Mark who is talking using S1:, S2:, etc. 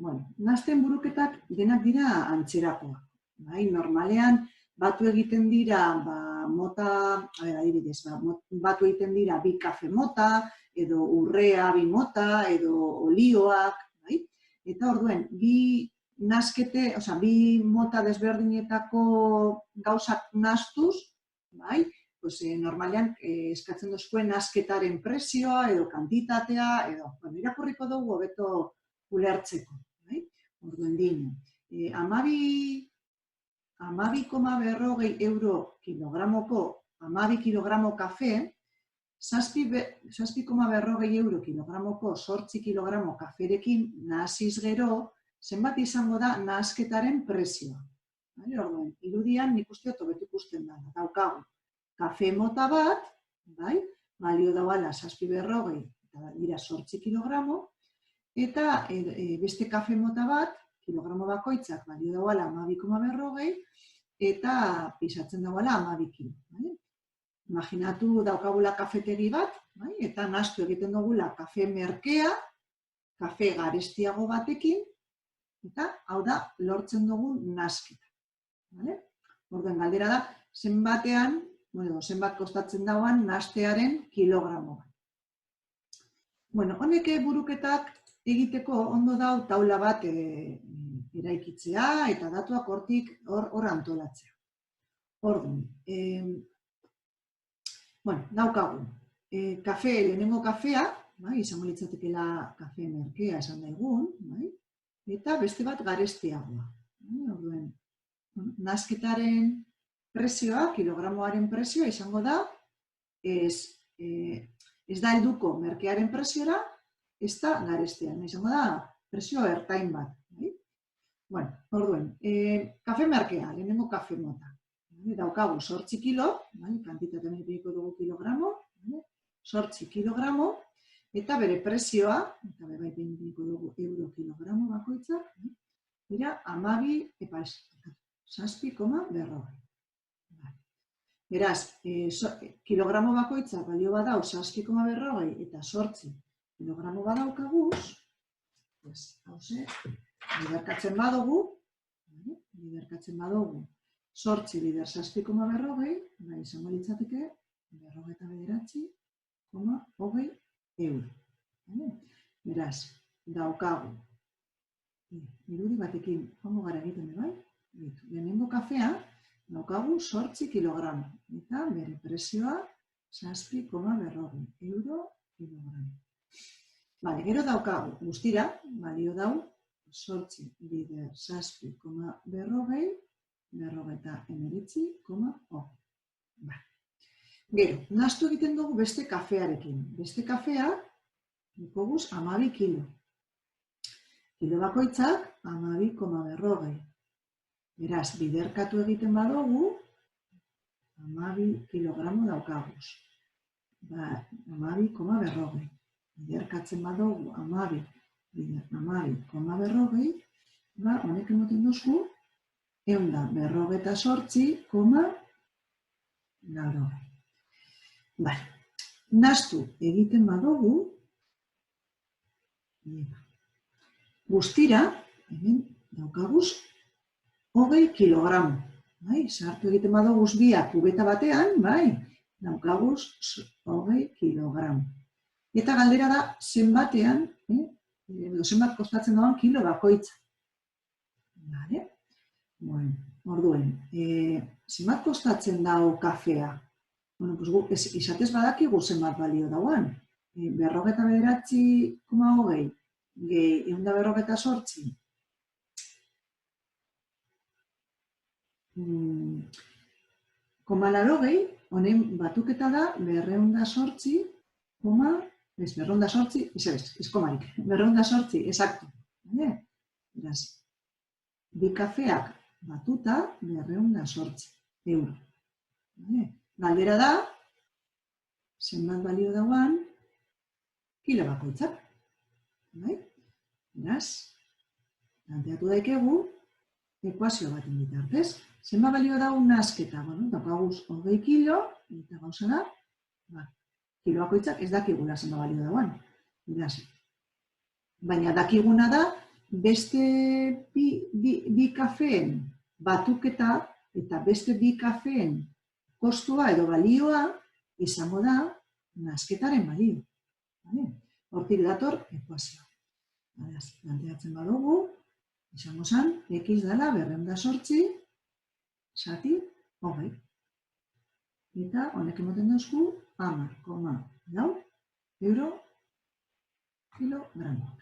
S1: nahasten buruketak denak dira antzerakoak. Normalean, batu egiten dira, adibidez, batu egiten dira bi kafe mota, edo urrea bi mota, edo olioak, eta orduen, bi mota desberdinetako gauzak nahastuz, normalean eskatzen duzuen nahasketaren presioa, edo kantitatea, edo, irakurriko dugu hobeto ulertzeko. Orduen dino, 12,40 euro kilogramoko 12 kilogramo kafe, 7,40 euro kilogramoko 8 kilogramo kaferekin nahasiz gero, zenbat izango da nahasketaren presioa. Orduan, irudian nik uste hobeto ikusten da. Daukagu, kafe mota bat, balio dauala 7,40 eta dira 8 kilogramo, eta beste kafe mota bat, kilogramo bakoitzak balio dauala 12,40 eta pisatzen dauala 12 kilo. Imaginatu daukagula kafetegi bat, eta nahastu egiten dugula kafe merkea, kafe garestiago batekin, eta hau da lortzen dugun nahasketa. Orduan galdera da, zenbat kostatzen dauan nahastearen kilogramo bat. Honek buruketak egiteko ondo dau taula bat eraikitzea eta datuak hor antolatzea. Orduan, daukagu, lehenengo kafea, izango litzatekeela kafe merkea esan daigun, eta beste bat garestiagoa. Orduan, nahasketaren presioa, kilogramoaren presioa izango da, ez da helduko merkearen presiora, ez da garestean, izango da presio ertain bat. Orduan, kafe merkea, lehenengo kafe mota. Daukagu 8 kilo, kantitatean ipiniko dugu kilogramo, 8 kilogramo, eta bere presioa, eta bere ipiniko dugu euro kilogramo bakoitzak, dira 7,40. Beraz, kilogramo bakoitzak balio badau 7,40 eta 8 kilogramo badaukaguz, hauze, biderkatzen badugu, 8 bider 7,40, izango litzateke, 49,20 euro. Beraz, daukagu, irudi batekin joango gara egiten bai, lehenengo kafea, daukagu 8 kilogramo, eta bere presioa 7,40 euro kilogramo. Gero daukagu, guztira, balio dau, 8 bider 7,40, 49,20. Gero, nahastu egiten dugu beste kafearekin. Beste kafea, dukoguz 12 kilo. Kilo bakoitzak, 12,40. Beraz, biderkatu egiten badugu, 12 kilogramo daukaguz. 12,40. Biderkatzen badugu, 12 bider 12,40, honek emoten duzku, 148,40. Nahastu egiten badugu, guztira, daukaguz, 20 kilogramo. Sartu egiten baduguz biak kubeta batean, daukaguz 20 kilogramo. Eta galdera da, zenbatean, zenbat kostatzen doan kilo bakoitza. Orduen, zenbat kostatzen dau kafea? Izatez badakigu zenbat balio dauan. 49,20 gehi 148. 0,80, honen batuketa da 208, 208, exacto. Beraz, bi kafeak batuta 208 euro. Galdera da, zenbat balio dauan, kilo bakoitzak. Beraz, planteatu daikegu, ekuazio baten bitartez. Zenbat balio daun nahasketa, daukaguz 20 kilo, eta gauza da, kilo bakoitzak ez dakigula zenbat balio dauan. Baina dakiguna da, beste bi kafeen batuketa eta beste bi kafeen kostua edo balioa izango da nahasketaren balio. Hortik dator ekuazioa. Planteatzen badugu, izango zen, X dela 208 zati 20. Eta honek emoten dauzku 10,4 euro kilogramo.